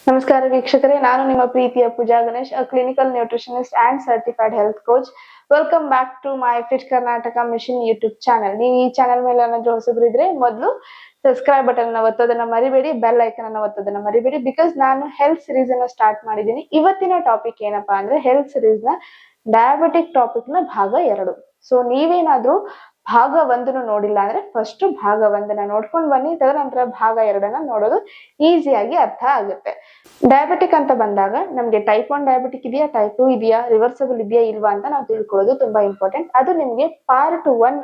ನಮಸ್ಕಾರ ವೀಕ್ಷಕರೇ, ನಾನು ನಿಮ್ಮ ಪ್ರೀತಿಯ Pooja Ganesh, clinical nutritionist and certified health coach. Welcome back to my fit Karnataka mission YouTube channel. ನೀವು ಈ ಚಾನಲ್ ಮೇಲೆ ಏನಾದ್ರು ಹೊಸಬ್ರು ಇದ್ರೆ ಮೊದಲು ಸಬ್ಸ್ಕ್ರೈಬ್ ಬಟನ್ ಅನ್ನ ಒತ್ತೋದನ್ನ ಮರಿಬೇಡಿ, ಬೆಲ್ ಐಕನ್ ಅನ್ನ ಒತ್ತೋದನ್ನ ಮರಿಬೇಡಿ. ಬಿಕಾಸ್ ನಾನು ಹೆಲ್ತ್ ಸಿರೀಸ್ ಅನ್ನ ಸ್ಟಾರ್ಟ್ ಮಾಡಿದ್ದೀನಿ. ಇವತ್ತಿನ ಟಾಪಿಕ್ ಏನಪ್ಪಾ ಅಂದ್ರೆ ಹೆಲ್ತ್ ಸಿರೀಸ್ ನ ಡಯಾಬಿಟಿಕ್ ಟಾಪಿಕ್ ನ ಭಾಗ 2. ಸೊ ನೀವೇನಾದ್ರೂ ಭಾಗ 1 ನೋಡಿಲ್ಲ ಅಂದ್ರೆ ಫಸ್ಟ್ ಭಾಗ 1 ನೋಡ್ಕೊಂಡ್ ಬನ್ನಿ, ತದನಂತರ ಭಾಗ 2 ನೋಡೋದು ಈಸಿಯಾಗಿ ಅರ್ಥ ಆಗುತ್ತೆ. ಡಯಾಬಿಟಿಕ್ ಅಂತ ಬಂದಾಗ ನಮ್ಗೆ ಟೈಪ್ 1 ಡಯಾಬಿಟಿಕ್ ಇದೆಯಾ, ಟೈಪ್ 2 ಇದೆಯಾ, ರಿವರ್ಸಬಲ್ ಇದೆಯಾ ಇಲ್ವಾ ಅಂತ ನಾವು ತಿಳ್ಕೊಳ್ಳೋದು ತುಂಬಾ ಇಂಪಾರ್ಟೆಂಟ್. ಅದು ನಿಮ್ಗೆ ಪಾರ್ಟ್ 1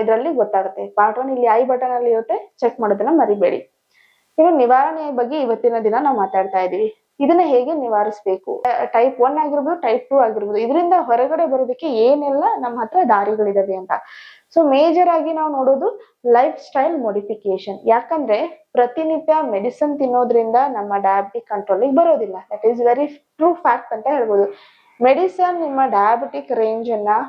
ಇದರಲ್ಲಿ ಗೊತ್ತಾಗುತ್ತೆ. ಪಾರ್ಟ್ 1 ಇಲ್ಲಿ ಐ ಬಟನ್ ಅಲ್ಲಿ ಇರುತ್ತೆ, ಚೆಕ್ ಮಾಡೋದನ್ನ ಮರಿಬೇಡಿ. ಇನ್ನು ನಿವಾರಣೆಯ ಬಗ್ಗೆ ಇವತ್ತಿನ ದಿನ ನಾವು ಮಾತಾಡ್ತಾ ಇದೀವಿ. ಇದನ್ನ ಹೇಗೆ ನಿವಾರಿಸಬೇಕು, ಟೈಪ್ 1 ಆಗಿರ್ಬೋದು, ಟೈಪ್ 2 ಆಗಿರ್ಬೋದು, ಇದರಿಂದ ಹೊರಗಡೆ ಬರೋದಕ್ಕೆ ಏನೆಲ್ಲ ನಮ್ಮ ಹತ್ರ ದಾರಿಗಳಿದಾವೆ ಅಂತ. ಸೊ ಮೇಜರ್ ಆಗಿ ನಾವು ನೋಡೋದು ಲೈಫ್ ಸ್ಟೈಲ್ ಮಾಡಿಫಿಕೇಶನ್. ಯಾಕಂದ್ರೆ ಪ್ರತಿನಿತ್ಯ ಮೆಡಿಸಿನ್ ತಿನ್ನೋದ್ರಿಂದ ನಮ್ಮ ಡಯಾಬಿಟಿಕ್ ಕಂಟ್ರೋಲ್ ಬರೋದಿಲ್ಲ. That is very true fact ಅಂತ ಹೇಳ್ಬೋದು. ಮೆಡಿಸನ್ ನಿಮ್ಮ ಡಯಾಬಿಟಿಕ್ ರೇಂಜ್ ಅನ್ನ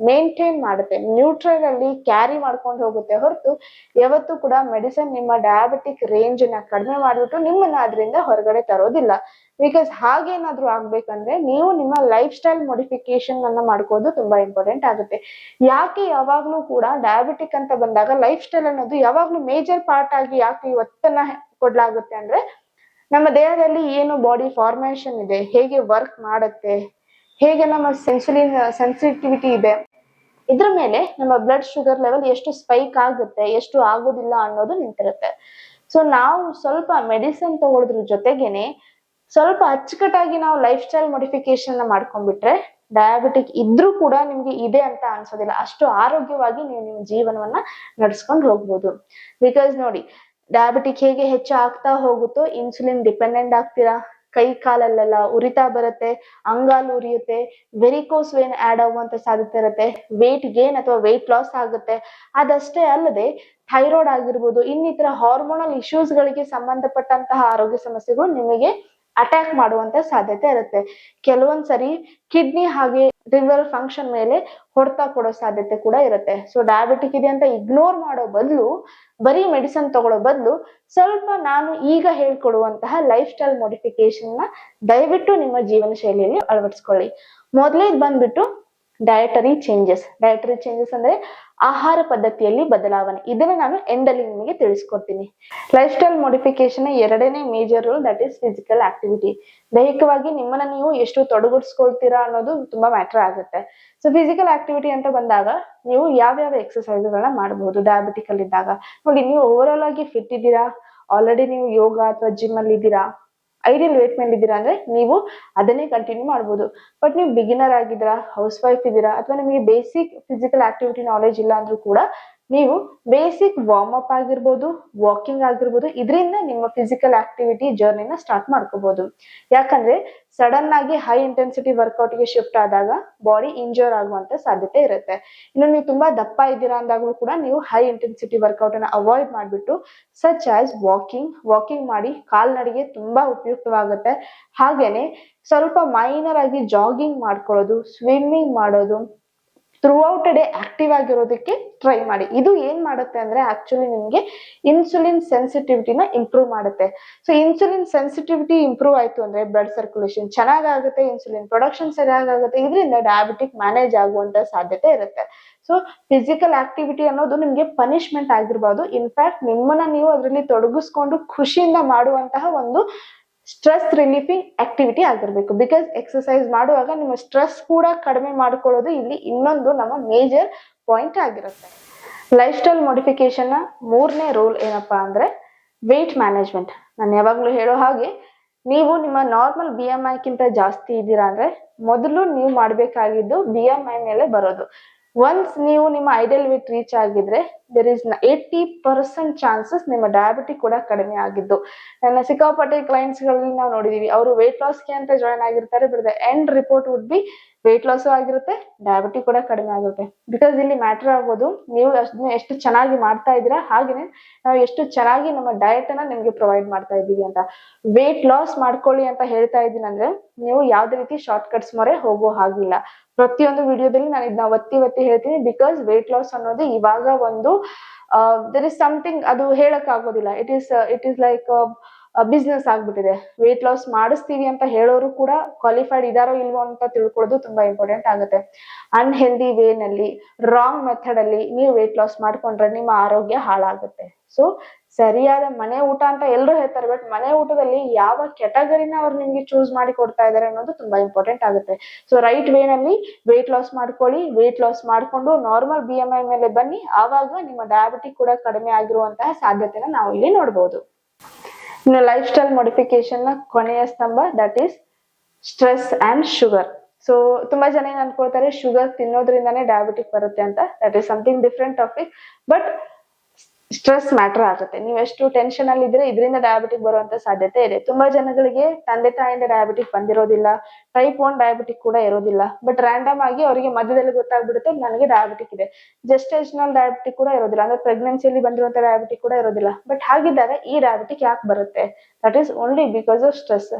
ಮೇಂಟೈನ್ ಮಾಡುತ್ತೆ, ನ್ಯೂಟ್ರಲ್ ಅಲ್ಲಿ ಕ್ಯಾರಿ ಮಾಡ್ಕೊಂಡು ಹೋಗುತ್ತೆ ಹೊರತು ಯಾವತ್ತೂ ಕೂಡ ಮೆಡಿಸನ್ ನಿಮ್ಮ ಡಯಾಬಿಟಿಕ್ ರೇಂಜ್ ನ ಕಡಿಮೆ ಮಾಡ್ಬಿಟ್ಟು ನಿಮ್ಮನ್ನ ಅದರಿಂದ ಹೊರಗಡೆ ತರೋದಿಲ್ಲ. ಬಿಕಾಸ್ ಹಾಗೇನಾದ್ರೂ ಆಗ್ಬೇಕಂದ್ರೆ ನೀವು ನಿಮ್ಮ ಲೈಫ್ ಸ್ಟೈಲ್ ಮಾಡಿಫಿಕೇಶನ್ ಅನ್ನ ಮಾಡ್ಕೋದು ತುಂಬಾ ಇಂಪಾರ್ಟೆಂಟ್ ಆಗುತ್ತೆ. ಯಾಕೆ ಯಾವಾಗ್ಲೂ ಕೂಡ ಡಯಾಬಿಟಿಕ್ ಅಂತ ಬಂದಾಗ ಲೈಫ್ ಸ್ಟೈಲ್ ಅನ್ನೋದು ಯಾವಾಗ್ಲೂ ಮೇಜರ್ ಪಾರ್ಟ್ ಆಗಿ ಯಾಕೆ ಒತ್ತನ್ನ ಕೊಡ್ಲಾಗುತ್ತೆ ಅಂದ್ರೆ, ನಮ್ಮ ದೇಹದಲ್ಲಿ ಏನು ಬಾಡಿ ಫಾರ್ಮೇಶನ್ ಇದೆ, ಹೇಗೆ ವರ್ಕ್ ಮಾಡುತ್ತೆ, ಹೇಗೆ ನಮ್ಮ ಇನ್ಸುಲಿನ್ ಸೆನ್ಸಿಟಿವಿಟಿ ಇದೆ, ಇದ್ರ ಮೇಲೆ ನಮ್ಮ ಬ್ಲಡ್ ಶುಗರ್ ಲೆವೆಲ್ ಎಷ್ಟು ಸ್ಪೈಕ್ ಆಗುತ್ತೆ, ಎಷ್ಟು ಆಗೋದಿಲ್ಲ ಅನ್ನೋದು ನಿಂತಿರುತ್ತೆ. ಸೊ ನಾವು ಸ್ವಲ್ಪ ಮೆಡಿಸಿನ್ ತಗೊಳ್ಳೋದ್ರ ಜೊತೆಗೇನೆ ಸ್ವಲ್ಪ ಅಚ್ಚುಕಟ್ಟಾಗಿ ನಾವು ಲೈಫ್ ಸ್ಟೈಲ್ ಮಾಡಿಫಿಕೇಶನ್ ಮಾಡ್ಕೊಂಡ್ಬಿಟ್ರೆ ಡಯಾಬಿಟಿಕ್ ಇದ್ರೂ ಕೂಡ ನಿಮ್ಗೆ ಇದೆ ಅಂತ ಅನ್ಸೋದಿಲ್ಲ. ಅಷ್ಟು ಆರೋಗ್ಯವಾಗಿ ನೀವು ನಿಮ್ಮ ಜೀವನವನ್ನ ನಡ್ಸ್ಕೊಂಡು ಹೋಗ್ಬೋದು. ಬಿಕಾಸ್ ನೋಡಿ, ಡಯಾಬಿಟಿಕ್ ಹೇಗೆ ಹೆಚ್ಚು ಆಗ್ತಾ ಹೋಗುತ್ತೋ ಇನ್ಸುಲಿನ್ ಡಿಪೆಂಡೆಂಟ್ ಆಗ್ತೀರಾ, ಕೈ ಕಾಲಲ್ಲೆಲ್ಲ ಉರಿತಾ ಬರುತ್ತೆ, ಅಂಗಾಲು ಉರಿಯುತ್ತೆ, ವೆರಿಕೋಸ್ ವೇನ್ ಆಡ್ ಆಗುವಂತ ಸಾಧ್ಯತೆ ಇರುತ್ತೆ, ವೇಟ್ ಗೇನ್ ಅಥವಾ ವೇಟ್ ಲಾಸ್ ಆಗುತ್ತೆ. ಅದಷ್ಟೇ ಅಲ್ಲದೆ ಥೈರಾಯ್ಡ್ ಆಗಿರ್ಬೋದು, ಇನ್ನಿತರ ಹಾರ್ಮೋನಲ್ ಇಶ್ಯೂಸ್ ಗಳಿಗೆ ಸಂಬಂಧಪಟ್ಟಂತಹ ಆರೋಗ್ಯ ಸಮಸ್ಯೆಗಳು ನಿಮಗೆ ಅಟ್ಯಾಕ್ ಮಾಡುವಂತ ಸಾಧ್ಯತೆ ಇರುತ್ತೆ. ಕೆಲವೊಂದ್ಸರಿ ಕಿಡ್ನಿ ಹಾಗೆ ಲಿವರ್ ಫಂಕ್ಷನ್ ಮೇಲೆ ಹೊಡೆತ ಕೊಡೋ ಸಾಧ್ಯತೆ ಕೂಡ ಇರುತ್ತೆ. ಸೊ ಡಯಾಬಿಟಿಕ್ ಇದೆ ಅಂತ ಇಗ್ನೋರ್ ಮಾಡೋ ಬದಲು, ಬರೀ ಮೆಡಿಸಿನ್ ತಗೊಳ್ಳೋ ಬದಲು ಸ್ವಲ್ಪ ನಾನು ಈಗ ಹೇಳ್ಕೊಡುವಂತಹ ಲೈಫ್ ಸ್ಟೈಲ್ ಮಾಡಿಫಿಕೇಶನ್ ನ ದಯವಿಟ್ಟು ನಿಮ್ಮ ಜೀವನ ಶೈಲಿಯಲ್ಲಿ ಅಳವಡಿಸ್ಕೊಳ್ಳಿ. ಮೊದಲೇದ್ ಬಂದ್ಬಿಟ್ಟು ಡಯಟರಿ ಚೇಂಜಸ್ ಅಂದ್ರೆ ಆಹಾರ ಪದ್ಧತಿಯಲ್ಲಿ ಬದಲಾವಣೆ. ಇದನ್ನ ನಾನು ಎಂಡಲ್ಲಿ ನಿಮಗೆ ತಿಳಿಸ್ಕೊಡ್ತೀನಿ. ಲೈಫ್ ಸ್ಟೈಲ್ ಮಾಡಿಫಿಕೇಶನ್ 2ನೇ major rule, that is physical activity. ದೈಹಿಕವಾಗಿ ನಿಮ್ಮನ್ನ ನೀವು ಎಷ್ಟು ತೊಡಗಿಸ್ಕೊಳ್ತೀರಾ ಅನ್ನೋದು ತುಂಬಾ ಮ್ಯಾಟರ್ ಆಗುತ್ತೆ. ಸೊ ಫಿಸಿಕಲ್ ಆಕ್ಟಿವಿಟಿ ಅಂತ ಬಂದಾಗ ನೀವು ಯಾವ್ಯಾವ ಎಕ್ಸರ್ಸೈಸ್ ಗಳನ್ನ ಮಾಡಬಹುದು ಡಯಾಬಿಟಿಕ್ ಅಲ್ಲಿ ಇದ್ದಾಗ. ನೋಡಿ, ನೀವು ಓವರ್ ಆಲ್ ಆಗಿ ಫಿಟ್ ಇದ್ದೀರಾ, ಆಲ್ರೆಡಿ ನೀವು ಯೋಗ ಅಥವಾ ಜಿಮ್ ಅಲ್ಲಿ ಇದ್ದೀರಾ, ಐಡಿಯಲ್ ವೇಟ್ ಮೇಲೆ ಇದ್ದೀರಾ ಅಂದ್ರೆ ನೀವು ಅದನ್ನೇ ಕಂಟಿನ್ಯೂ ಮಾಡ್ಬೋದು. ಬಟ್ ನೀವು ಬಿಗಿನರ್ ಆಗಿದ್ದೀರಾ, ಹೌಸ್ ವೈಫ್ ಇದ್ದೀರಾ, ಅಥವಾ ನಿಮಗೆ ಬೇಸಿಕ್ ಫಿಸಿಕಲ್ ಆಕ್ಟಿವಿಟಿ ನಾಲೆಜ್ ಇಲ್ಲ ಅಂದ್ರೂ ಕೂಡ ನೀವು ಬೇಸಿಕ್ ವಾರ್ಮ್ ಅಪ್ ಆಗಿರ್ಬೋದು, ವಾಕಿಂಗ್ ಆಗಿರ್ಬೋದು, ಇದರಿಂದ ನಿಮ್ಮ ಫಿಸಿಕಲ್ ಆಕ್ಟಿವಿಟಿ ಜರ್ನಿನ ಸ್ಟಾರ್ಟ್ ಮಾಡ್ಕೋಬಹುದು. ಯಾಕಂದ್ರೆ ಸಡನ್ ಆಗಿ ಹೈ ಇಂಟೆನ್ಸಿಟಿ ವರ್ಕೌಟ್ ಗೆ ಶಿಫ್ಟ್ ಆದಾಗ ಬಾಡಿ ಇಂಜೂರ್ ಆಗುವಂತ ಸಾಧ್ಯತೆ ಇರುತ್ತೆ. ಇನ್ನು ನೀವು ತುಂಬಾ ದಪ್ಪ ಇದ್ದೀರಾ ಅಂದಾಗ್ಲೂ ಕೂಡ ನೀವು ಹೈ ಇಂಟೆನ್ಸಿಟಿ ವರ್ಕೌಟ್ ಅನ್ನ ಅವಾಯ್ಡ್ ಮಾಡ್ಬಿಟ್ಟು ಸಚ್ ಆಸ್ ವಾಕಿಂಗ್ ಮಾಡಿ ಕಾಲ್ನಡಿಗೆ ತುಂಬಾ ಉಪಯುಕ್ತವಾಗುತ್ತೆ. ಹಾಗೇನೆ ಸ್ವಲ್ಪ ಮೈನರ್ ಆಗಿ ಜಾಗಿಂಗ್ ಮಾಡ್ಕೊಳ್ಳೋದು, ಸ್ವಿಮ್ಮಿಂಗ್ ಮಾಡೋದು, ಥ್ರೂ ಔಟ್ ಡೇ ಆಕ್ಟಿವ್ ಆಗಿರೋದಕ್ಕೆ ಟ್ರೈ ಮಾಡಿ. ಇದು ಏನ್ ಮಾಡುತ್ತೆ ಅಂದ್ರೆ ಆಕ್ಚುಲಿ ನಿಮ್ಗೆ ಇನ್ಸುಲಿನ್ ಸೆನ್ಸಿಟಿವಿಟಿನ ಇಂಪ್ರೂವ್ ಮಾಡುತ್ತೆ. ಸೊ ಇನ್ಸುಲಿನ್ ಸೆನ್ಸಿಟಿವಿಟಿ ಇಂಪ್ರೂವ್ ಆಯ್ತು ಅಂದ್ರೆ ಬ್ಲಡ್ ಸರ್ಕ್ಯುಲೇಷನ್ ಚೆನ್ನಾಗಾಗುತ್ತೆ, ಇನ್ಸುಲಿನ್ ಪ್ರೊಡಕ್ಷನ್ ಸರಿಯಾಗುತ್ತೆ, ಇದರಿಂದ ಡಯಾಬಿಟಿಕ್ ಮ್ಯಾನೇಜ್ ಆಗುವಂತ ಸಾಧ್ಯತೆ ಇರುತ್ತೆ. ಸೊ ಫಿಸಿಕಲ್ ಆಕ್ಟಿವಿಟಿ ಅನ್ನೋದು ನಿಮ್ಗೆ ಪನಿಷ್ಮೆಂಟ್ ಆಗಿರ್ಬೋದು, ಇನ್ಫ್ಯಾಕ್ಟ್ ನಿಮ್ಮನ್ನ ನೀವು ಅದರಲ್ಲಿ ತೊಡಗಿಸ್ಕೊಂಡು ಖುಷಿಯಿಂದ ಮಾಡುವಂತಹ ಒಂದು ಸ್ಟ್ರೆಸ್ ರಿಲೀಫಿಂಗ್ ಆಕ್ಟಿವಿಟಿ ಆಗಿರ್ಬೇಕು. ಬಿಕಾಸ್ ಎಕ್ಸರ್ಸೈಸ್ ಮಾಡುವಾಗ ನಿಮ್ಮ ಸ್ಟ್ರೆಸ್ ಕೂಡ ಕಡಿಮೆ ಮಾಡ್ಕೊಳ್ಳೋದು ಇಲ್ಲಿ ಇನ್ನೊಂದು ನಮ್ಮ ಮೇಜರ್ ಪಾಯಿಂಟ್ ಆಗಿರುತ್ತೆ. ಲೈಫ್ ಸ್ಟೈಲ್ ಮಾಡಿಫಿಕೇಶನ್ ನ 3ನೇ ರೂಲ್ ಏನಪ್ಪಾ ಅಂದ್ರೆ ವೇಟ್ ಮ್ಯಾನೇಜ್ಮೆಂಟ್. ನಾನು ಯಾವಾಗ್ಲೂ ಹೇಳೋ ಹಾಗೆ, ನೀವು ನಿಮ್ಮ ನಾರ್ಮಲ್ BMI ಗಿಂತ ಜಾಸ್ತಿ ಇದ್ದೀರಾ ಅಂದ್ರೆ ಮೊದಲು ನೀವು ಮಾಡ್ಬೇಕಾಗಿದ್ದು BMI ಮೇಲೆ ಬರೋದು. ಒನ್ಸ್ ನೀವು ನಿಮ್ಮ ಐಡಿಯಲ್ ವೇಟ್ ರೀಚ್ ಆಗಿದ್ರೆ ದೇರ್ ಇಸ್ 80% ಚಾನ್ಸಸ್ ನಿಮ್ಮ ಡಯಾಬಿಟಿಕ್ ಕೂಡ ಕಡಿಮೆ ಆಗಿದ್ದು. ನನ್ನ ಸಿಕ್ಕಾಪಟ್ಟೆ ಕ್ಲೈಂಟ್ಸ್ ಗಳಲ್ಲಿ ನಾವು ನೋಡಿದೀವಿ, ಅವರು ವೇಟ್ ಲಾಸ್ಗೆ ಅಂತ ಜಾಯ್ನ್ ಆಗಿರ್ತಾರೆ, but end report would be weight loss ಆಗಿರುತ್ತೆ, ಡಯಾಬಿಟಿಕ್ ಕೂಡ ಕಡಿಮೆ ಆಗುತ್ತೆ. ಬಿಕಾಸ್ ಇಲ್ಲಿ ಮ್ಯಾಟರ್ ಆಗೋದು ನೀವು ಎಷ್ಟು ಚೆನ್ನಾಗಿ ಮಾಡ್ತಾ ಇದ್ದೀರಾ, ಹಾಗೇನೆ ನಾವು ಎಷ್ಟು ಚೆನ್ನಾಗಿ ನಮ್ಮ ಡಯಟ್ ಅನ್ನ ನಿಮ್ಗೆ ಪ್ರೊವೈಡ್ ಮಾಡ್ತಾ ಇದ್ದೀವಿ ಅಂತ. ವೇಟ್ ಲಾಸ್ ಮಾಡ್ಕೊಳ್ಳಿ ಅಂತ ಹೇಳ್ತಾ ಇದ್ದೀನಿ ಅಂದ್ರೆ ನೀವು ಯಾವ್ದೇ ರೀತಿ ಶಾರ್ಟ್ ಕಟ್ಸ್ ಮೊರೆ ಹೋಗೋ ಹಾಗಿಲ್ಲ. ಪ್ರತಿಯೊಂದು ವಿಡಿಯೋದಲ್ಲಿ ನಾನು ಇದನ್ನ ಒತ್ತಿ ಹೇಳ್ತೀನಿ. ಬಿಕಾಸ್ ವೇಟ್ ಲಾಸ್ ಅನ್ನೋದು ಇವಾಗ ಒಂದು ದರ್ ಇಸ್ ಸಮಥಿಂಗ್, ಅದು ಹೇಳಕ್ ಆಗೋದಿಲ್ಲ. ಇಟ್ ಈಸ್ ಲೈಕ್ ಬಿಸ್ನೆಸ್ ಆಗ್ಬಿಟ್ಟಿದೆ. ವೇಟ್ ಲಾಸ್ ಮಾಡಿಸ್ತೀವಿ ಅಂತ ಹೇಳೋರು ಕೂಡ ಕ್ವಾಲಿಫೈಡ್ ಇದಾರೋ ಇಲ್ವೋ ಅಂತ ತಿಳ್ಕೊಳ್ಳೋದು ತುಂಬಾ ಇಂಪಾರ್ಟೆಂಟ್ ಆಗುತ್ತೆ. ಅನ್ಹೆಲ್ದಿ ವೇನಲ್ಲಿ ರಾಂಗ್ ಮೆಥಡ್ ಅಲ್ಲಿ ನೀವು ವೇಟ್ ಲಾಸ್ ಮಾಡ್ಕೊಂಡ್ರೆ ನಿಮ್ಮ ಆರೋಗ್ಯ ಹಾಳಾಗುತ್ತೆ. ಸೊ ಸರಿಯಾದ ಮನೆ ಊಟ ಅಂತ ಎಲ್ಲರೂ ಹೇಳ್ತಾರೆ, ಬಟ್ ಮನೆ ಊಟದಲ್ಲಿ ಯಾವ ಕೆಟಗರಿನ ಅವ್ರು ನಿಮ್ಗೆ ಚೂಸ್ ಮಾಡಿ ಕೊಡ್ತಾ ಇದಾರೆ ಅನ್ನೋದು ತುಂಬಾ ಇಂಪಾರ್ಟೆಂಟ್ ಆಗುತ್ತೆ. ಸೊ ರೈಟ್ ವೇನಲ್ಲಿ ವೇಟ್ ಲಾಸ್ ಮಾಡ್ಕೊಳ್ಳಿ. ವೇಟ್ ಲಾಸ್ ಮಾಡ್ಕೊಂಡು ನಾರ್ಮಲ್ BMI ಮೇಲೆ ಬನ್ನಿ, ಆವಾಗ ನಿಮ್ಮ ಡಯಾಬಿಟಿಕ್ ಕೂಡ ಕಡಿಮೆ ಆಗಿರುವಂತಹ ಸಾಧ್ಯತೆನ ನಾವು ಇಲ್ಲಿ ನೋಡಬಹುದು. ಇನ್ನು ಲೈಫ್ ಸ್ಟೈಲ್ ಮಾಡಿಫಿಕೇಶನ್ ನ ಕೊನೆಯ ಸ್ತಂಭ that is stress and sugar. So ತುಂಬಾ ಜನ ಏನ್ ಅನ್ಕೊಳ್ತಾರೆ, ಶುಗರ್ ತಿನ್ನೋದ್ರಿಂದಾನೇ ಡಯಾಬಿಟಿಕ್ ಬರುತ್ತೆ ಅಂತ. That is something different topic. But stress matter ಆಗುತ್ತೆ. ನೀವು ಎಷ್ಟು ಟೆನ್ಷನ್ ಅಲ್ಲಿ ಇದ್ರೆ ಇದರಿಂದ ಡಯಾಬಿಟಿಕ್ ಬರುವಂತ ಸಾಧ್ಯತೆ ಇದೆ. ತುಂಬಾ ಜನಗಳಿಗೆ ತಂದೆ ತಾಯಿಯಿಂದ ಡಯಾಬಿಟಿಕ್ ಬಂದಿರೋದಿಲ್ಲ, ಟೈಪ್ 1 ಡಯಾಬಿಟಿಕ್ ಕೂಡ ಇರೋದಿಲ್ಲ. ಬಟ್ ರ್ಯಾಂಡಮ್ ಆಗಿ ಅವರಿಗೆ ಮಧ್ಯದಲ್ಲಿ ಗೊತ್ತಾಗ್ಬಿಡುತ್ತೆ ನನಗೆ ಡಯಾಬಿಟಿಕ್ ಇದೆ. ಜೆಸ್ಟೇಷನಲ್ ಡಯಾಬಿಟಿಕ್ ಕೂಡ ಇರೋದಿಲ್ಲ, ಅಂದ್ರೆ ಪ್ರೆಗ್ನೆನ್ಸಿಯಲ್ಲಿ ಬಂದಿರುವಂತ ಡಯಾಬಿಟಿಕ್ ಕೂಡ ಇರೋದಿಲ್ಲ. ಬಟ್ ಹಾಗಿದ್ದಾಗ ಈ ಡಯಾಬಿಟಿಕ್ ಯಾಕೆ ಬರುತ್ತೆ? That is only because of stress.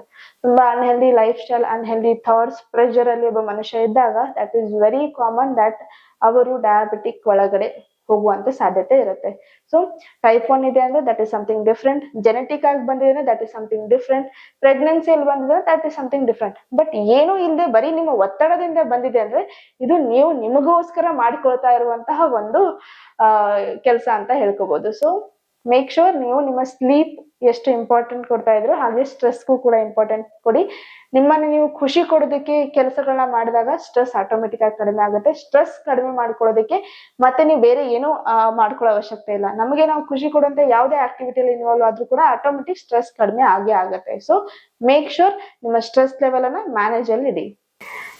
ತುಂಬಾ unhealthy life style, unhealthy thoughts, pressure ಅಲ್ಲಿ ಒಬ್ಬ ಮನುಷ್ಯ ಇದ್ದಾಗ that is very common that ಅವರು ಡಯಾಬಿಟಿಕ್ ಒಳಗಡೆ ಹೋಗುವಂತ ಸಾಧ್ಯತೆ ಇರುತ್ತೆ. ಸೊ ಟೈಪ್ 1 ಇದೆ ಅಂದ್ರೆ that is something different. Genetic ಆಗಿ ಬಂದಿದ್ರೆ ದಟ್ ಇಸ್ ಸಮಥಿಂಗ್ ಡಿಫ್ರೆಂಟ್. ಪ್ರೆಗ್ನೆನ್ಸಿಯಲ್ಲಿ ಬಂದಿದ್ರೆ that is something different. But ಏನು ಇಲ್ಲದೆ ಬರೀ ನಿಮ್ಮ ಒತ್ತಡದಿಂದ ಬಂದಿದೆ ಅಂದ್ರೆ ಇದು ನೀವು ನಿಮಗೋಸ್ಕರ ಮಾಡಿಕೊಳ್ತಾ ಇರುವಂತಹ ಒಂದು ಕೆಲಸ ಅಂತ ಹೇಳ್ಕೋಬಹುದು. ಸೊ ಮೇಕ್ ಶೋರ್ ನೀವು ನಿಮ್ಮ ಸ್ಲೀಪ್ ಎಷ್ಟು ಇಂಪಾರ್ಟೆಂಟ್ ಕೊಡ್ತಾ ಇದ್ರು ಹಾಗೆ ಸ್ಟ್ರೆಸ್ಗೂ ಕೂಡ ಇಂಪಾರ್ಟೆಂಟ್ ಕೊಡಿ. ನಿಮ್ಮನ್ನ ನೀವು ಖುಷಿ ಕೊಡೋದಕ್ಕೆ ಕೆಲಸಗಳನ್ನ ಮಾಡಿದಾಗ ಸ್ಟ್ರೆಸ್ ಆಟೋಮೆಟಿಕ್ ಆಗಿ ಕಡಿಮೆ ಆಗುತ್ತೆ. ಸ್ಟ್ರೆಸ್ ಕಡಿಮೆ ಮಾಡ್ಕೊಳ್ಳೋದಕ್ಕೆ ಮತ್ತೆ ನೀವು ಬೇರೆ ಏನು ಮಾಡ್ಕೊಳ್ಳೋ ಅವಶ್ಯಕತೆ ಇಲ್ಲ. ನಮಗೆ ನಾವು ಖುಷಿ ಕೊಡುವಂತ ಯಾವುದೇ ಆಕ್ಟಿವಿಟಿಯಲ್ಲಿ ಇನ್ವಾಲ್ವ್ ಆದ್ರೂ ಕೂಡ ಆಟೋಮೆಟಿಕ್ ಸ್ಟ್ರೆಸ್ ಕಡಿಮೆ ಆಗೇ ಆಗುತ್ತೆ. ಸೊ ಮೇಕ್ ಶೋರ್ ನಿಮ್ಮ ಸ್ಟ್ರೆಸ್ ಲೆವೆಲ್ ಅನ್ನ ಮ್ಯಾನೇಜ್ ಅಲ್ಲಿ ಇಡಿ.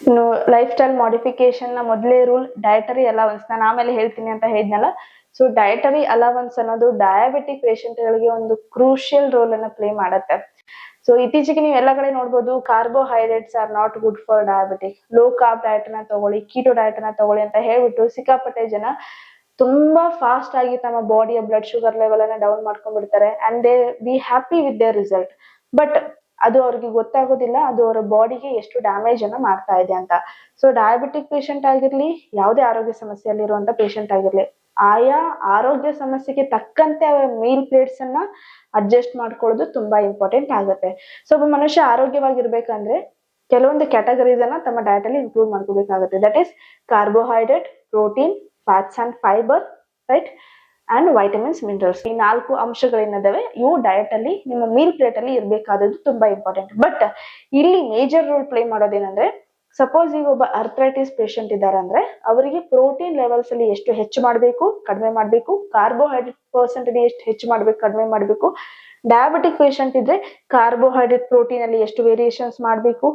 ಇನ್ನು ಲೈಫ್ ಸ್ಟೈಲ್ ಮಾಡಿಫಿಕೇಶನ್ ನ ಮೊದಲೇ ರೂಲ್ ಡಯಟರಿ ಅಲವೆನ್ಸ್. ನಾನು ಆಮೇಲೆ ಹೇಳ್ತೀನಿ ಅಂತ ಹೇಳಿದ್ನಲ್ಲ. ಸೊ ಡಯಟರಿ ಅಲವೆನ್ಸ್ ಅನ್ನೋದು ಡಯಾಬಿಟಿಕ್ ಪೇಷಂಟ್ ಗಳಿಗೆ ಒಂದು ಕ್ರೂಷಿಯಲ್ ರೋಲ್ ಅನ್ನ ಪ್ಲೇ ಮಾಡುತ್ತೆ. ಸೊ ಇತ್ತೀಚೆಗೆ ನೀವು ಎಲ್ಲ ಕಡೆ ನೋಡ್ಬೋದು, carbohydrates are not good for diabetic, low carb diet ಅನ್ನ ತಗೊಳ್ಳಿ, ಕೀಟೋ ಡಯಟ್ ಅನ್ನ ತಗೊಳ್ಳಿ ಅಂತ ಹೇಳ್ಬಿಟ್ಟು ಸಿಕ್ಕಾಪಟ್ಟೆ ಜನ ತುಂಬಾ ಫಾಸ್ಟ್ ಆಗಿ ತಮ್ಮ ಬಾಡಿಯ ಬ್ಲಡ್ ಶುಗರ್ ಲೆವೆಲ್ ಅನ್ನ ಡೌನ್ ಮಾಡ್ಕೊಂಡ್ಬಿಡ್ತಾರೆ. And they be happy with their result. But ಅದು ಅವ್ರಿಗೆ ಗೊತ್ತಾಗೋದಿಲ್ಲ ಅದು ಅವರ ಬಾಡಿಗೆ ಎಷ್ಟು ಡ್ಯಾಮೇಜ್ ಅನ್ನ ಮಾಡ್ತಾ ಇದೆ ಅಂತ. ಸೊ ಡಯಾಬಿಟಿಕ್ ಪೇಷಂಟ್ ಆಗಿರ್ಲಿ, ಯಾವುದೇ ಆರೋಗ್ಯ ಸಮಸ್ಯೆಯಲ್ಲಿ ಇರುವಂತ ಪೇಷಂಟ್ ಆಗಿರ್ಲಿ, ಆಯಾ ಆರೋಗ್ಯ ಸಮಸ್ಯೆಗೆ ತಕ್ಕಂತೆ ಅವರ ಮೀಲ್ ಪ್ಲೇಟ್ಸ್ ಅನ್ನ ಅಡ್ಜಸ್ಟ್ ಮಾಡ್ಕೊಳ್ಳೋದು ತುಂಬಾ ಇಂಪಾರ್ಟೆಂಟ್ ಆಗುತ್ತೆ. ಸೊ ಒಬ್ಬ ಮನುಷ್ಯ ಆರೋಗ್ಯವಾಗಿರ್ಬೇಕಂದ್ರೆ ಕೆಲವೊಂದು ಕ್ಯಾಟಗರೀಸ್ ಅನ್ನ ತಮ್ಮ ಡಯಟ್ ಅಲ್ಲಿ ಇನ್ಕ್ಲೂಡ್ ಮಾಡ್ಕೋಬೇಕಾಗುತ್ತೆ. That is carbohydrate, protein, fats and fibre, right, and vitamins, minerals. ಈ 4 ಅಂಶಗಳೇನಿದಾವೆ ಇವು ಡಯಟ್ ಅಲ್ಲಿ ನಿಮ್ಮ ಮೀಲ್ ಪ್ಲೇಟ್ ಅಲ್ಲಿ ಇರ್ಬೇಕಾದದ್ದು ತುಂಬಾ ಇಂಪಾರ್ಟೆಂಟ್. ಬಟ್ ಇಲ್ಲಿ ಮೇಜರ್ ರೋಲ್ ಪ್ಲೇ ಮಾಡೋದೇನಂದ್ರೆ, ಸಪೋಸ್ ಈಗ ಒಬ್ಬ ಅರ್ಥ್ರೈಟಿಸ್ ಪೇಷಂಟ್ ಇದ್ದಾರೆ ಅಂದ್ರೆ ಅವರಿಗೆ ಪ್ರೋಟೀನ್ ಲೆವೆಲ್ಸ್ ಅಲ್ಲಿ ಎಷ್ಟು ಹೆಚ್ಚು ಮಾಡಬೇಕು, ಕಡಿಮೆ ಮಾಡಬೇಕು, ಕಾರ್ಬೋಹೈಡ್ರೇಟ್ ಪರ್ಸೆಂಟೇಜ್ ಎಷ್ಟು ಹೆಚ್ಚು ಮಾಡ್ಬೇಕು, ಕಡಿಮೆ ಮಾಡಬೇಕು. ಡಯಾಬಿಟಿಕ್ ಪೇಷಂಟ್ ಇದ್ರೆ ಕಾರ್ಬೋಹೈಡ್ರೇಟ್ ಪ್ರೋಟೀನ್ ಅಲ್ಲಿ ಎಷ್ಟು ವೇರಿಯೇಷನ್ಸ್ ಮಾಡಬೇಕು,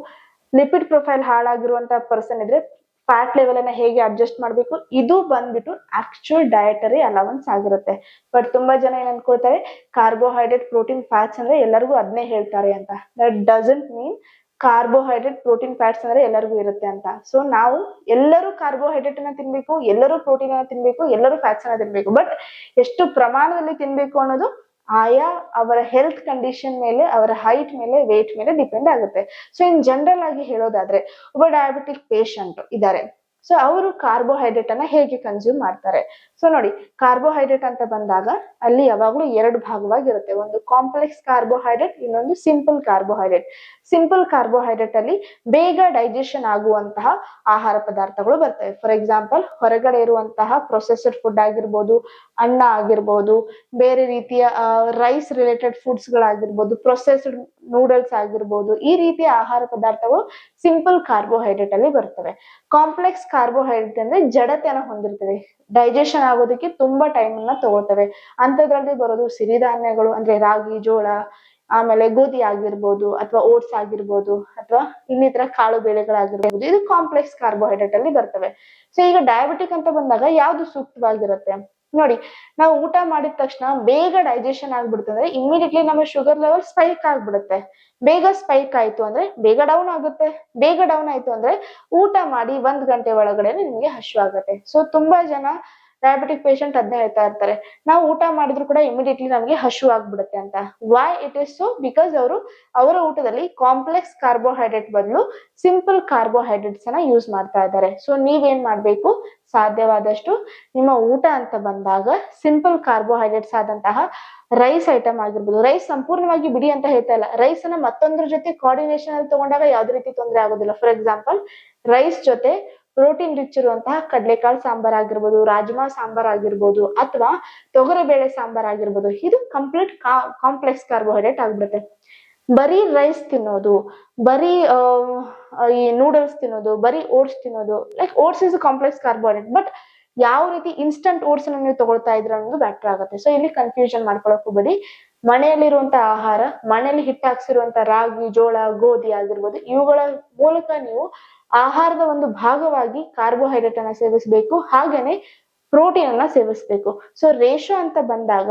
ಲಿಪಿಡ್ ಪ್ರೊಫೈಲ್ ಹಾಳಾಗಿರುವಂತ ಪರ್ಸನ್ ಇದ್ರೆ ಫ್ಯಾಟ್ ಲೆವೆಲ್ ಅನ್ನ ಹೇಗೆ ಅಡ್ಜಸ್ಟ್ ಮಾಡ್ಬೇಕು, ಇದು ಬಂದ್ಬಿಟ್ಟು ಆಕ್ಚುಯಲ್ ಡಯಟರಿ ಅಲವೆನ್ಸ್ ಆಗಿರುತ್ತೆ. ಬಟ್ ತುಂಬಾ ಜನ ಏನ್ ಅನ್ಕೊಳ್ತಾರೆ, ಕಾರ್ಬೋಹೈಡ್ರೇಟ್, ಪ್ರೋಟೀನ್, ಫ್ಯಾಟ್ಸ್ ಅಂದ್ರೆ ಎಲ್ಲರಿಗೂ ಅದನ್ನೇ ಹೇಳ್ತಾರೆ ಅಂತ. That doesn't mean carbohydrate, protein, fats ಅಂದ್ರೆ ಎಲ್ಲರಿಗೂ ಇರುತ್ತೆ ಅಂತ. ಸೊ ನಾವು ಎಲ್ಲರೂ ಕಾರ್ಬೋಹೈಡ್ರೇಟ್ ಅನ್ನ ತಿನ್ಬೇಕು, ಎಲ್ಲರೂ ಪ್ರೋಟೀನ್ ಅನ್ನ ತಿನ್ಬೇಕು, ಎಲ್ಲರೂ ಫ್ಯಾಟ್ಸ್ ಅನ್ನ ತಿನ್ಬೇಕು. ಬಟ್ ಎಷ್ಟು ಪ್ರಮಾಣದಲ್ಲಿ ತಿನ್ಬೇಕು ಅನ್ನೋದು ಆಯಾ ಅವರ ಹೆಲ್ತ್ ಕಂಡೀಷನ್ ಮೇಲೆ, ಅವರ ಹೈಟ್ ಮೇಲೆ, ವೇಟ್ ಮೇಲೆ ಡಿಪೆಂಡ್ ಆಗುತ್ತೆ. ಸೊ ಇನ್ ಜನರಲ್ ಆಗಿ ಹೇಳೋದಾದ್ರೆ ಒಬ್ಬ ಡಯಾಬಿಟಿಕ್ ಪೇಷಂಟ್ ಇದ್ದಾರೆ. ಸೊ ಅವರು ಕಾರ್ಬೋಹೈಡ್ರೇಟ್ ಅನ್ನ ಹೇಗೆ ಕನ್ಸ್ಯೂಮ್ ಮಾಡ್ತಾರೆ? ಸೊ ನೋಡಿ, ಕಾರ್ಬೋಹೈಡ್ರೇಟ್ ಅಂತ ಬಂದಾಗ ಅಲ್ಲಿ ಯಾವಾಗ್ಲೂ 2 ಭಾಗವಾಗಿರುತ್ತೆ. ಒಂದು ಕಾಂಪ್ಲೆಕ್ಸ್ ಕಾರ್ಬೋಹೈಡ್ರೇಟ್, ಇನ್ನೊಂದು ಸಿಂಪಲ್ ಕಾರ್ಬೋಹೈಡ್ರೇಟ್. ಸಿಂಪಲ್ ಕಾರ್ಬೋಹೈಡ್ರೇಟ್ ಅಲ್ಲಿ ಬೇಗ ಡೈಜೆಷನ್ ಆಗುವಂತಹ ಆಹಾರ ಪದಾರ್ಥಗಳು ಬರ್ತವೆ. ಫಾರ್ ಎಕ್ಸಾಂಪಲ್, ಹೊರಗಡೆ ಇರುವಂತಹ ಪ್ರೊಸೆಸ್ಡ್ ಫುಡ್ ಆಗಿರ್ಬೋದು, ಅನ್ನ ಆಗಿರ್ಬೋದು, ಬೇರೆ ರೀತಿಯ ರೈಸ್ ರಿಲೇಟೆಡ್ ಫುಡ್ಸ್ ಗಳಾಗಿರ್ಬೋದು, ಪ್ರೊಸೆಸ್ಡ್ ನೂಡಲ್ಸ್ ಆಗಿರ್ಬೋದು, ಈ ರೀತಿಯ ಆಹಾರ ಪದಾರ್ಥಗಳು ಸಿಂಪಲ್ ಕಾರ್ಬೋಹೈಡ್ರೇಟ್ ಅಲ್ಲಿ ಬರ್ತವೆ. ಕಾಂಪ್ಲೆಕ್ಸ್ ಕಾರ್ಬೋಹೈಡ್ರೇಟ್ ಅಂದ್ರೆ ಜಡತೆಯನ್ನ ಹೊಂದಿರ್ತವೆ, ಡೈಜೆಷನ್ ಆಗೋದಕ್ಕೆ ತುಂಬಾ ಟೈಮ್ ಅನ್ನ ತಗೊಳ್ತವೆ. ಅಂತದ್ರಲ್ಲಿ ಬರೋದು ಸಿರಿಧಾನ್ಯಗಳು ಅಂದ್ರೆ ರಾಗಿ, ಜೋಳ, ಆಮೇಲೆ ಗೋಧಿ ಆಗಿರ್ಬೋದು, ಅಥವಾ ಓಟ್ಸ್ ಆಗಿರ್ಬೋದು, ಅಥವಾ ಇನ್ನಿತರ ಕಾಳು ಬೇಳೆಗಳಾಗಿರ್ಬೋದು. ಇದು ಕಾಂಪ್ಲೆಕ್ಸ್ ಕಾರ್ಬೋಹೈಡ್ರೇಟ್ ಅಲ್ಲಿ ಬರ್ತವೆ. ಸೊ ಈಗ ಡಯಾಬಿಟಿಕ್ ಅಂತ ಬಂದಾಗ ಯಾವ್ದು ಸೂಕ್ತವಾಗಿರುತ್ತೆ ನೋಡಿ, ನಾವು ಊಟ ಮಾಡಿದ ತಕ್ಷಣ ಬೇಗ ಡೈಜೆಷನ್ ಆಗ್ಬಿಡ್ತಂದ್ರೆ ಇಮಿಡಿಯೇಟ್ಲಿ ನಮ್ಮ ಶುಗರ್ ಲೆವೆಲ್ ಸ್ಪೈಕ್ ಆಗ್ಬಿಡುತ್ತೆ. ಬೇಗ ಸ್ಪೈಕ್ ಆಯ್ತು ಅಂದ್ರೆ ಬೇಗ ಡೌನ್ ಆಗುತ್ತೆ. ಬೇಗ ಡೌನ್ ಆಯ್ತು ಅಂದ್ರೆ ಊಟ ಮಾಡಿ 1 ಗಂಟೆ ಒಳಗಡೆ ನಿಮ್ಗೆ ಹಸಿವು ಆಗುತ್ತೆ. ಸೊ ತುಂಬಾ ಜನ ಡಯಾಬಿಟಿಕ್ ಪೇಷಂಟ್ ಅದನ್ನೇ ಹೇಳ್ತಾ ಇರ್ತಾರೆ, ನಾವು ಊಟ ಮಾಡಿದ್ರು ಕೂಡ ಇಮಿಡಿಯೇಟ್ಲಿ ನಮಗೆ ಹಶು ಆಗ್ಬಿಡುತ್ತೆ ಅಂತ. Why it is so? Because ಅವರ ಊಟದಲ್ಲಿ ಕಾಂಪ್ಲೆಕ್ಸ್ ಕಾರ್ಬೋಹೈಡ್ರೇಟ್ ಬದಲು ಸಿಂಪಲ್ ಕಾರ್ಬೋಹೈಡ್ರೇಟ್ಸ್ ಅನ್ನ ಯೂಸ್ ಮಾಡ್ತಾ ಇದ್ದಾರೆ. ಸೊ ನೀವೇನ್ ಮಾಡ್ಬೇಕು, ಸಾಧ್ಯವಾದಷ್ಟು ನಿಮ್ಮ ಊಟ ಅಂತ ಬಂದಾಗ ಸಿಂಪಲ್ ಕಾರ್ಬೋಹೈಡ್ರೇಟ್ಸ್ ಆದಂತಹ ರೈಸ್ ಐಟಮ್ ಆಗಿರ್ಬೋದು, ರೈಸ್ ಸಂಪೂರ್ಣವಾಗಿ ಬಿಡಿ ಅಂತ ಹೇಳ್ತಾ ಇಲ್ಲ, ರೈಸ್ ಅನ್ನ ಮತ್ತೊಂದ್ರ ಜೊತೆ ಕೋಆರ್ಡಿನೇಷನ್ ಅಲ್ಲಿ ತಗೊಂಡಾಗ ಯಾವ್ದೇ ರೀತಿ ತೊಂದರೆ ಆಗೋದಿಲ್ಲ. ಫಾರ್ ಎಕ್ಸಾಂಪಲ್, ರೈಸ್ ಜೊತೆ ಪ್ರೋಟೀನ್ ರಿಚ್ ಇರುವಂತಹ ಕಡ್ಲೆಕಾಳು ಸಾಂಬಾರ್ ಆಗಿರ್ಬೋದು, ರಾಜ್ಮಾ ಸಾಂಬಾರ್ ಆಗಿರ್ಬೋದು, ಅಥವಾ ತೊಗರಿಬೇಳೆ ಸಾಂಬಾರ್ ಆಗಿರ್ಬೋದು, ಇದು ಕಂಪ್ಲೀಟ್ ಕಾಂಪ್ಲೆಕ್ಸ್ ಕಾರ್ಬೋಹೈಡ್ರೇಟ್ ಆಗ್ಬಿಡುತ್ತೆ. ಬರೀ ರೈಸ್ ತಿನ್ನೋದು, ಬರೀ ಈ ನೂಡಲ್ಸ್ ತಿನ್ನೋದು, ಬರೀ ಓಟ್ಸ್ ತಿನ್ನೋದು, like oats is complex carbohydrate, but ಯಾವ ರೀತಿ ಇನ್ಸ್ಟಂಟ್ ಓಟ್ಸ್ ಅನ್ನು ನೀವು ತಗೊಳ್ತಾ ಇದ್ರ ಅನ್ನೋದು ಬ್ಯಾಟರ್ ಆಗುತ್ತೆ. ಸೊ ಇಲ್ಲಿ ಕನ್ಫ್ಯೂಷನ್ ಮಾಡ್ಕೊಳಕ್ ಹೋಗ್ಬೇಡಿ. ಮನೆಯಲ್ಲಿರುವಂತ ಆಹಾರ, ಮನೆಯಲ್ಲಿ ಹಿಟ್ಟು ಹಾಕ್ಸಿರುವಂತ ರಾಗಿ, ಜೋಳ, ಗೋಧಿ ಆಗಿರ್ಬೋದು, ಇವುಗಳ ಮೂಲಕ ನೀವು ಆಹಾರದ ಒಂದು ಭಾಗವಾಗಿ ಕಾರ್ಬೋಹೈಡ್ರೇಟ್ ಅನ್ನ ಸೇವಿಸಬೇಕು, ಹಾಗೇನೆ ಪ್ರೋಟೀನ್ ಅನ್ನ ಸೇವಿಸಬೇಕು. ಸೊ ರೇಷೋ ಅಂತ ಬಂದಾಗ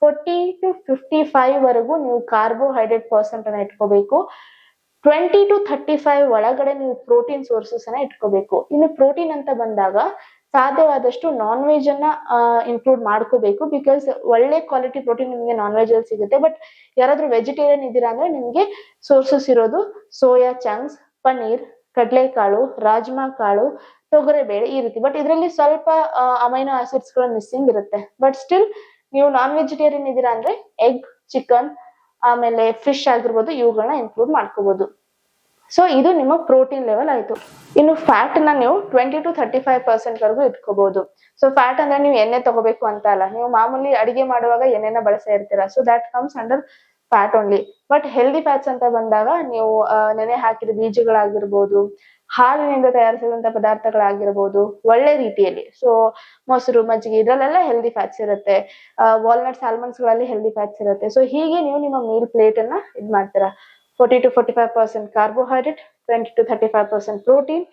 40 to 55 ವರೆಗೂ ನೀವು ಕಾರ್ಬೋಹೈಡ್ರೇಟ್ ಪರ್ಸೆಂಟ್ ಅನ್ನ ಇಟ್ಕೋಬೇಕು. 20 to 35 ಒಳಗಡೆ ನೀವು ಪ್ರೋಟೀನ್ ಸೋರ್ಸಸ್ ಅನ್ನ ಇಟ್ಕೋಬೇಕು. ಇನ್ನು ಪ್ರೋಟೀನ್ ಅಂತ ಬಂದಾಗ ಸಾಧ್ಯವಾದಷ್ಟು ನಾನ್ ವೆಜ್ ಅನ್ನ ಇನ್ಕ್ಲೂಡ್ ಮಾಡ್ಕೋಬೇಕು, ಬಿಕಾಸ್ ಒಳ್ಳೆ ಕ್ವಾಲಿಟಿ ಪ್ರೋಟೀನ್ ನಿಮಗೆ ನಾನ್ ವೆಜ್ ಅಲ್ಲಿ ಸಿಗುತ್ತೆ. ಬಟ್ ಯಾರಾದ್ರೂ ವೆಜಿಟೇರಿಯನ್ ಇದ್ದೀರಾ ಅಂದ್ರೆ ನಿಮ್ಗೆ ಸೋರ್ಸಸ್ ಇರೋದು ಸೋಯಾ ಚಂಕ್ಸ್, ಪನ್ನೀರ್, ಕಡ್ಲೆಕಾಳು, ರಾಜ್ಮಾ ಕಾಳು, ತೊಗರಿಬೇಳೆ, ಈ ರೀತಿ. ಬಟ್ ಇದರಲ್ಲಿ ಸ್ವಲ್ಪ ಅಮೈನೋ ಆಸಿಡ್ಸ್ ಗಳು ಮಿಸ್ಸಿಂಗ್ ಇರುತ್ತೆ. ಬಟ್ ಸ್ಟಿಲ್ ನೀವು ನಾನ್ ವೆಜಿಟೇರಿಯನ್ ಇದ್ದೀರಾ ಅಂದ್ರೆ ಎಗ್, ಚಿಕನ್, ಆಮೇಲೆ ಫಿಶ್ ಆಗಿರ್ಬೋದು, ಇವುಗಳನ್ನ ಇನ್ಕ್ಲೂಡ್ ಮಾಡ್ಕೋಬಹುದು. ಸೊ ಇದು ನಿಮ್ಮ ಪ್ರೋಟೀನ್ ಲೆವೆಲ್ ಆಯ್ತು. ಇನ್ನು ಫ್ಯಾಟ್ ನ ನೀವು 20 to 35% ವರೆಗೂ ಇಟ್ಕೋಬಹುದು. ಸೊ ಫ್ಯಾಟ್ ಅಂದ್ರೆ ನೀವು ಎಣ್ಣೆ ತಗೋಬೇಕು ಅಂತ ಅಲ್ಲ, ನೀವು ಮಾಮೂಲಿ ಅಡಿಗೆ ಮಾಡುವಾಗ ಎಣ್ಣೆನ ಬಳಸ್ತಾ ಇರ್ತೀರಾ, so that comes under fat only. But healthy fats ಅಂತ ಬಂದಾಗ ನೀವು ನೆನೆ ಹಾಕಿದ ಬೀಜಗಳಾಗಿರ್ಬೋದು, ಹಾಲಿನಿಂದ ತಯಾರಿಸಿದಂತ ಪದಾರ್ಥಗಳಾಗಿರ್ಬೋದು, ಒಳ್ಳೆ ರೀತಿಯಲ್ಲಿ, ಸೊ ಮೊಸರು, ಮಜ್ಜಿಗೆ, ಇದ್ರಲ್ಲೆಲ್ಲ ಹೆಲ್ದಿ ಫ್ಯಾಟ್ಸ್ ಇರುತ್ತೆ. ವಾಲ್ನಟ್ಸ್, ಆಲ್ಮಂಡ್ಸ್ ಗಳಲ್ಲಿ ಹೆಲ್ದಿ ಫ್ಯಾಟ್ಸ್ ಇರುತ್ತೆ. ಸೊ ಹೀಗೆ ನೀವು ನಿಮ್ಮ ಮೀಲ್ ಪ್ಲೇಟ್ ಅನ್ನ ಇದ್ ಮಾಡ್ತೀರಾ. 40 to 45% carbohydrate, 20 to 35% protein,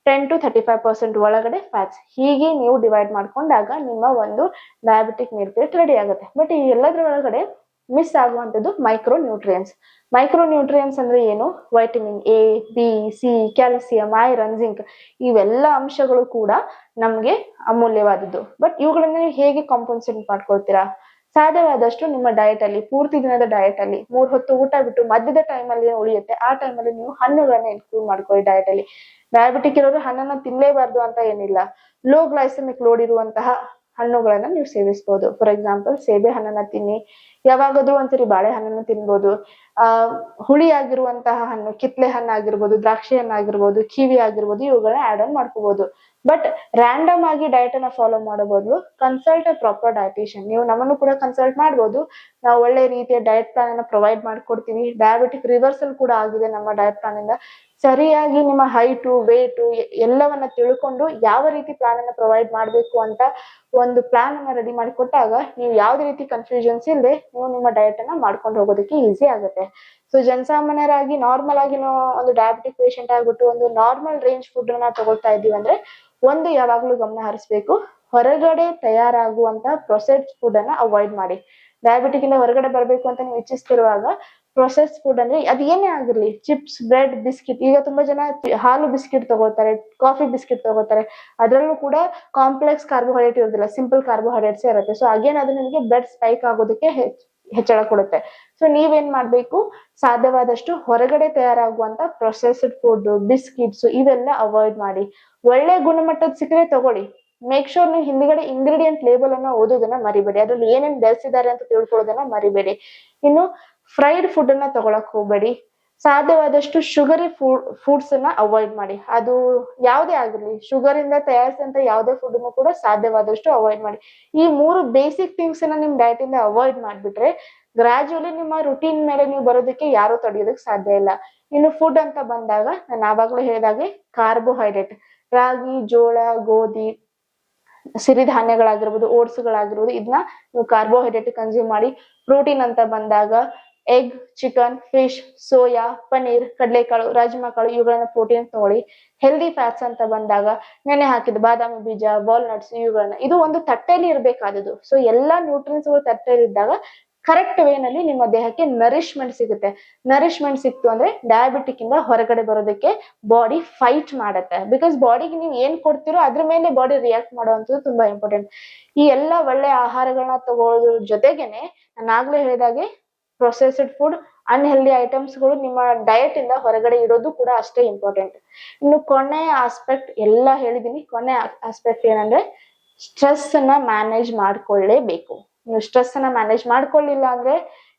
10 to 35% ಒಳಗಡೆ ಫ್ಯಾಟ್ಸ್. ಹೀಗೆ ನೀವು ಡಿವೈಡ್ ಮಾಡ್ಕೊಂಡಾಗ ನಿಮ್ಮ ಒಂದು ಡಯಾಬಿಟಿಕ್ ಮೀಲ್ ಪ್ಲೇಟ್ ರೆಡಿ ಆಗುತ್ತೆ. ಬಟ್ ಈ ಎಲ್ಲದ್ರ ಒಳಗಡೆ ಮಿಸ್ ಆಗುವಂತದ್ದು ಮೈಕ್ರೋ ನ್ಯೂಟ್ರಿಯೆಂಟ್ಸ್. ಮೈಕ್ರೋ ನ್ಯೂಟ್ರಿಯೆಂಟ್ಸ್ ಅಂದ್ರೆ ಏನು? Vitamin A, B, C, calcium, iron, zinc, ಇವೆಲ್ಲ ಅಂಶಗಳು ಕೂಡ ನಮ್ಗೆ ಅಮೂಲ್ಯವಾದದ್ದು. ಬಟ್ ಇವುಗಳನ್ನ ನೀವು ಹೇಗೆ ಕಾಂಪನ್ಸೇಟ್ ಮಾಡ್ಕೊಳ್ತೀರಾ? ಸಾಧ್ಯವಾದಷ್ಟು ನಿಮ್ಮ ಡಯಟ್ ಅಲ್ಲಿ, ಪೂರ್ತಿ ದಿನದ ಡಯಟ್ ಅಲ್ಲಿ 3 ಹೊತ್ತು ಊಟ ಬಿಟ್ಟು ಮಧ್ಯದ ಟೈಮ್ ಅಲ್ಲಿ ಉಳಿಯುತ್ತೆ, ಆ ಟೈಮ್ ಅಲ್ಲಿ ನೀವು ಹಣ್ಣುಗಳನ್ನ ಇನ್ಕ್ಲೂಡ್ ಮಾಡ್ಕೊಳ್ಳಿ ಡಯಟ್ ಅಲ್ಲಿ. ಡಯಾಬಿಟಿಕ್ ಇರೋರು ಹಣ್ಣನ್ನ ತಿನ್ಲೇಬಾರ್ದು ಅಂತ ಏನಿಲ್ಲ. ಲೋ ಗ್ಲೈಸೆಮಿಕ್ ಲೋಡ್ ಇರುವಂತಹ ಹಣ್ಣುಗಳನ್ನ ನೀವು ಸೇವಿಸಬಹುದು. ಫಾರ್ ಎಕ್ಸಾಂಪಲ್, ಸೇಬೆ ಹಣ್ಣನ್ನ ತಿನ್ನಿ, ಯಾವಾಗಾದ್ರೂ ಒಂದ್ಸರಿ ಬಾಳೆಹಣ್ಣನ್ನು ತಿನ್ಬೋದು. ಹುಳಿ ಆಗಿರುವಂತಹ ಹಣ್ಣು, ಕಿತ್ಲೆ ಹಣ್ಣು ಆಗಿರ್ಬೋದು, ದ್ರಾಕ್ಷಿ ಹಣ್ಣು ಆಗಿರ್ಬೋದು, ಕಿವಿ ಆಗಿರ್ಬೋದು, ಇವುಗಳನ್ನ ಆಡ್ ಆನ್ ಮಾಡ್ಕೋಬಹುದು. ಬಟ್ ರ್ಯಾಂಡಮ್ ಆಗಿ ಡಯಟ್ ಅನ್ನ ಫಾಲೋ ಮಾಡೋ ಬದಲು ಕನ್ಸಲ್ಟ್ ಅ ಪ್ರಾಪರ್ ಡಯಟಿಷಿಯನ್. ನೀವು ನಮ್ಮನ್ನು ಕೂಡ ಕನ್ಸಲ್ಟ್ ಮಾಡ್ಬೋದು. ನಾವು ಒಳ್ಳೆ ರೀತಿಯ ಡಯಟ್ ಪ್ಲಾನ್ ಅನ್ನ ಪ್ರೊವೈಡ್ ಮಾಡ್ಕೊಡ್ತೀವಿ. ಡಯಾಬಿಟಿಕ್ ರಿವರ್ಸಲ್ ಕೂಡ ಆಗಿದೆ ನಮ್ಮ ಡಯಟ್ ಪ್ಲಾನ್ ಇಂದ. ಸರಿಯಾಗಿ ನಿಮ್ಮ ಹೈಟು, ವೇಟು ಎಲ್ಲವನ್ನ ತಿಳ್ಕೊಂಡು ಯಾವ ರೀತಿ ಪ್ಲಾನ್ ಅನ್ನ ಪ್ರೊವೈಡ್ ಮಾಡ್ಬೇಕು ಅಂತ ಒಂದು ಪ್ಲಾನ್ ಅನ್ನ ರೆಡಿ ಮಾಡಿ ಕೊಟ್ಟಾಗ ನೀವು ಯಾವ್ದೇ ರೀತಿ ಕನ್ಫ್ಯೂಷನ್ಸ್ ಇಲ್ಲದೆ ನೀವು ನಿಮ್ಮ ಡಯಟ್ ಅನ್ನ ಮಾಡ್ಕೊಂಡು ಹೋಗೋದಕ್ಕೆ ಈಸಿ ಆಗುತ್ತೆ. ಸೊ ಜನಸಾಮಾನ್ಯರಾಗಿ ನಾರ್ಮಲ್ ಆಗಿ ನಾವು ಒಂದು ಡಯಾಬಿಟಿಕ್ ಪೇಷಂಟ್ ಆಗ್ಬಿಟ್ಟು ಒಂದು ನಾರ್ಮಲ್ ರೇಂಜ್ ಫುಡ್ ಅನ್ನ ತಗೊಳ್ತಾ ಇದೀವಿ ಅಂದ್ರೆ ಒಂದು ಯಾವಾಗ್ಲೂ ಗಮನ ಹರಿಸ್ಬೇಕು, ಹೊರಗಡೆ ತಯಾರಾಗುವಂತ ಪ್ರೊಸೆಸ್ಡ್ ಫುಡ್ ಅನ್ನ ಅವಾಯ್ಡ್ ಮಾಡಿ. ಡಯಾಬಿಟಿಕ್ ಇಂದ ಹೊರಗಡೆ ಬರ್ಬೇಕು ಅಂತ ನೀವು ಇಚ್ಛಿಸ್ತಿರುವಾಗ ಪ್ರೊಸೆಸ್ ಫುಡ್ ಅಂದ್ರೆ ಅದ್ ಏನೇ ಆಗಿರ್ಲಿ, ಚಿಪ್ಸ್, ಬ್ರೆಡ್, ಬಿಸ್ಕಿಟ್. ಈಗ ತುಂಬಾ ಜನ ಹಾಲು ಬಿಸ್ಕಿಟ್ ತಗೋತಾರೆ, ಕಾಫಿ ಬಿಸ್ಕಿಟ್ ತಗೋತಾರೆ, ಅದ್ರಲ್ಲೂ ಕೂಡ ಕಾಂಪ್ಲೆಕ್ಸ್ ಕಾರ್ಬೋಹೈಡ್ರೇಟ್ ಇರೋದಿಲ್ಲ, ಸಿಂಪಲ್ ಕಾರ್ಬೋಹೈಡ್ರೇಟ್ಸ್ ಇರುತ್ತೆ. ಸೊ ಅಗೇನ್ ಅದು ನಿಮಗೆ ಬ್ಲಡ್ ಸ್ಪೈಕ್ ಆಗೋದಕ್ಕೆ ಹೆಚ್ಚಳ ಕೊಡುತ್ತೆ. ಸೊ ನೀವೇನ್ ಮಾಡ್ಬೇಕು, ಸಾಧ್ಯವಾದಷ್ಟು ಹೊರಗಡೆ ತಯಾರಾಗುವಂತ ಪ್ರೊಸೆಸ್ಡ್ ಫುಡ್, ಬಿಸ್ಕಿಟ್ಸ್ ಇವೆಲ್ಲ ಅವಾಯ್ಡ್ ಮಾಡಿ. ಒಳ್ಳೆ ಗುಣಮಟ್ಟದ ಸಿಕ್ಕರೆ ತಗೊಳ್ಳಿ. ಮೇಕ್ ಶೋರ್ ನೀವು ಹಿಂದ್ಗಡೆ ಇಂಗ್ರೀಡಿಯಂಟ್ ಲೇಬಲ್ ಅನ್ನ ಓದೋದನ್ನ ಮರಿಬೇಡಿ, ಅದ್ರಲ್ಲಿ ಏನೇನ್ ಬೆಳೆಸಿದ್ದಾರೆ ಅಂತ ತಿಳ್ಕೊಳ್ಳೋದನ್ನ ಮರಿಬೇಡಿ. ಇನ್ನು ಫ್ರೈಡ್ ಫುಡ್ ಅನ್ನ ತಗೊಳಕ್ ಹೋಗ್ಬೇಡಿ. ಸಾಧ್ಯವಾದಷ್ಟು ಶುಗರಿ ಫುಡ್ಸ್ ಅನ್ನ ಅವಾಯ್ಡ್ ಮಾಡಿ. ಅದು ಯಾವುದೇ ಆಗಿರ್ಲಿ, ಶುಗರ್ ಇಂದ ತಯಾರಿಸಿದಂತ ಯಾವುದೇ ಫುಡ್ ಅನ್ನು ಕೂಡ ಸಾಧ್ಯವಾದಷ್ಟು ಅವಾಯ್ಡ್ ಮಾಡಿ. ಈ 3 ಬೇಸಿಕ್ ಥಿಂಗ್ಸ್ ಅನ್ನ ನಿಮ್ ಡಯಟ್ ಇಂದ ಅವಾಯ್ಡ್ ಮಾಡ್ಬಿಟ್ರೆ ಗ್ರಾಜುಯಲಿ ನಿಮ್ಮ ರುಟೀನ್ ಮೇಲೆ ನೀವು ಬರೋದಕ್ಕೆ ಯಾರು ತಡೆಯೋದಕ್ಕೆ ಸಾಧ್ಯ ಇಲ್ಲ. ಇನ್ನು ಫುಡ್ ಅಂತ ಬಂದಾಗ ನಾನು ಆವಾಗ್ಲೂ ಹೇಳಿದಾಗೆ ಕಾರ್ಬೋಹೈಡ್ರೇಟ್, ರಾಗಿ, ಜೋಳ, ಗೋಧಿ, ಸಿರಿಧಾನ್ಯಗಳಾಗಿರ್ಬೋದು, ಓಟ್ಸ್ಗಳಾಗಿರ್ಬೋದು, ಇದನ್ನ ನೀವು ಕಾರ್ಬೋಹೈಡ್ರೇಟ್ ಕನ್ಸ್ಯೂಮ್ ಮಾಡಿ. ಪ್ರೋಟೀನ್ ಅಂತ ಬಂದಾಗ egg, chicken, fish, soya, paneer, ಕಡಲೆಕಾಳು, ರಾಜ್ಮಾ ಕಾಳು, ಇವುಗಳನ್ನ ಪ್ರೋಟೀನ್ ತಗೊಳ್ಳಿ. ಹೆಲ್ದಿ ಫ್ಯಾಟ್ಸ್ ಅಂತ ಬಂದಾಗ ನೆನೆ ಹಾಕಿದ ಬಾದಾಮಿ ಬೀಜ, ವಾಲ್ನಟ್ಸ್, ಇವುಗಳನ್ನ, ಇದು ಒಂದು ತಟ್ಟೆಯಲ್ಲಿ ಇರ್ಬೇಕಾದದ್ದು. ಸೊ ಎಲ್ಲಾ ನ್ಯೂಟ್ರಿಯನ್ಸ್ ಗಳು ತಟ್ಟೆಯಲ್ಲಿ ಇದ್ದಾಗ ಕರೆಕ್ಟ್ ವೇನಲ್ಲಿ ನಿಮ್ಮ ದೇಹಕ್ಕೆ ನರಿಶ್ಮೆಂಟ್ ಸಿಗುತ್ತೆ. ನರಿಶ್ಮೆಂಟ್ ಸಿಕ್ತು ಅಂದ್ರೆ ಡಯಾಬಿಟಿಕ್ ಇಂದ ಹೊರಗಡೆ ಬರೋದಕ್ಕೆ ಬಾಡಿ ಫೈಟ್ ಮಾಡತ್ತೆ. ಬಿಕಾಸ್ ಬಾಡಿಗೆ ನೀವು ಏನ್ ಕೊಡ್ತಿರೋ ಅದ್ರ ಮೇಲೆ ಬಾಡಿ ರಿಯಾಕ್ಟ್ ಮಾಡುವಂಥದ್ದು ತುಂಬಾ ಇಂಪಾರ್ಟೆಂಟ್. ಈ ಎಲ್ಲ ಒಳ್ಳೆ ಆಹಾರಗಳನ್ನ ತಗೊಳ್ಳೋದ್ರ ಜೊತೆಗೇನೆ ನಾನು ಆಗ್ಲೇ ಹೇಳಿದಾಗೆ ಪ್ರೊಸೆಸ್ಡ್ ಫುಡ್, ಅನ್ಹೆಲ್ದಿ ಐಟಮ್ಸ್ಗಳು ನಿಮ್ಮ ಡಯಟ್ ಇಂದ ಹೊರಗಡೆ ಇಡೋದು ಕೂಡ ಅಷ್ಟೇ ಇಂಪಾರ್ಟೆಂಟ್. ಇನ್ನು ಕೊನೆಯ ಆಸ್ಪೆಕ್ಟ್ ಎಲ್ಲ ಹೇಳಿದೀನಿ. ಕೊನೆ ಆಸ್ಪೆಕ್ಟ್ ಏನಂದ್ರೆ ಸ್ಟ್ರೆಸ್ ಅನ್ನ ಮ್ಯಾನೇಜ್ ಮಾಡ್ಕೊಳ್ಳೇಬೇಕು. ನೀವು ಸ್ಟ್ರೆಸ್ ಅನ್ನ ಮ್ಯಾನೇಜ್ ಮಾಡ್ಕೊಳ್ಳಿಲ್ಲ ಅಂದ್ರೆ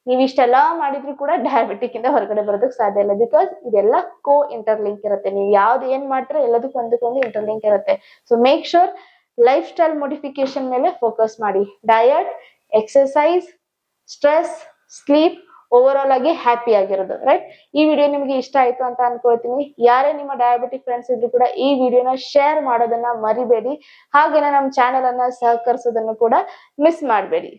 ನೀವು ಇಷ್ಟೆಲ್ಲಾ ಮಾಡಿದ್ರು ಕೂಡ ಡಯಾಬಿಟಿಕ್ ಇಂದ ಹೊರಗಡೆ ಬರೋದಕ್ಕೆ ಸಾಧ್ಯ ಇಲ್ಲ. ಬಿಕಾಸ್ ಇದೆಲ್ಲ ಇಂಟರ್ಲಿಂಕ್ ಇರುತ್ತೆ. ನೀವು ಯಾವ್ದು ಏನ್ ಮಾಡ್ತೀರೋ ಎಲ್ಲದಕ್ಕೂ ಒಂದಕ್ಕೊಂದು ಇಂಟರ್ಲಿಂಕ್ ಇರುತ್ತೆ. So make sure life style modification ಮೇಲೆ ಫೋಕಸ್ ಮಾಡಿ. Diet, exercise, stress, sleep, over all ಆಗಿ ಹ್ಯಾಪಿ ಆಗಿರೋದು. ರೈಟ್? ಈ ವಿಡಿಯೋ ನಿಮ್ಗೆ ಇಷ್ಟ ಆಯ್ತು ಅಂತ ಅನ್ಕೊಳ್ತೀನಿ. ಯಾರೇ ನಿಮ್ಮ ಡಯಾಬಿಟಿಕ್ ಫ್ರೆಂಡ್ಸ್ ಇದ್ರು ಕೂಡ ಈ ವಿಡಿಯೋನ ಶೇರ್ ಮಾಡೋದನ್ನ ಮರಿಬೇಡಿ. ಹಾಗೇನೆ ನಮ್ಮ ಚಾನೆಲ್ ಅನ್ನ ಸಹಕರಿಸೋದನ್ನು ಕೂಡ ಮಿಸ್ ಮಾಡಬೇಡಿ.